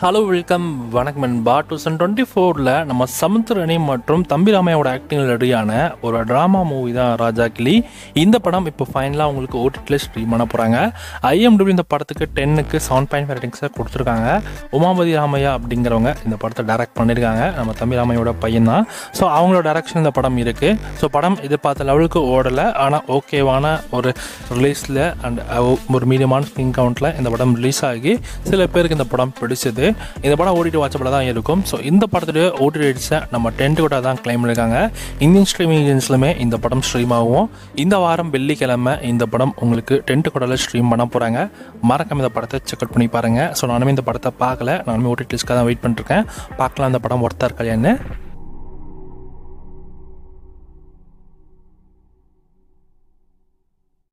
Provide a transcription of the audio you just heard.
Hello welcome வணக்கம் நண்பா. 2024 நம்ம சமுத்திரணி மற்றும் தம்பிராமையோட ஆக்டிங்கில் ரெடியான ஒரு ட்ராமா மூவி தான் ராஜா கிளி. இந்த படம் இப்போ ஃபைனலாக உங்களுக்கு ஓடிடியில் ஸ்ட்ரீம் பண்ண போகிறாங்க. IMDb இந்த படத்துக்கு 10க்கு 7.5 ரேட்டிங்ஸை கொடுத்துருக்காங்க. உமாபதி ராமையா அப்படிங்கிறவங்க இந்த படத்தை டைரக்ட் பண்ணியிருக்காங்க. நம்ம தம்பிராமையோட பையன் தான். ஸோ அவங்களோட டைரக்ஷன் இந்த படம் இருக்குது. ஸோ படம் எதிர்பார்த்த லெவலுக்கு ஓடலை, ஆனால் ஓகேவான ஒரு ரிலீஸில் அண்ட் ஒரு மீடியமான ஸ்க்ரீன் கவுண்ட்டில் இந்த படம் ரிலீஸ் ஆகி சில பேருக்கு இந்த படம் பிடிச்சது. இந்த படம் ஓடிடி வாட்சபிளாக தான் இருக்கும். ஸோ இந்த படத்துடைய ஓடிடி ரேட்ஸை நம்ம 10 கூட தான் கிளைம் பண்ணியிருக்காங்க. இந்தியன் ஸ்ட்ரீமிங் ஏஜென்சிலுமே இந்த படம் ஸ்ட்ரீம் ஆகும். இந்த வாரம் வெள்ளிக்கிழமை இந்த படம் உங்களுக்கு 10 கூட ஸ்ட்ரீம் பண்ண போகிறாங்க. மறக்காம இந்த படத்தை செக் அவுட் பண்ணி பாருங்கள். ஸோ நானுமே இந்த படத்தை பார்க்கல, நானுமே ஓடிடி லிஸ்ட்காக தான் வெயிட் பண்ணிருக்கேன். பார்க்கலாம் இந்த படம் ஒர்த்தாக இருக்கா இல்லையான்னு.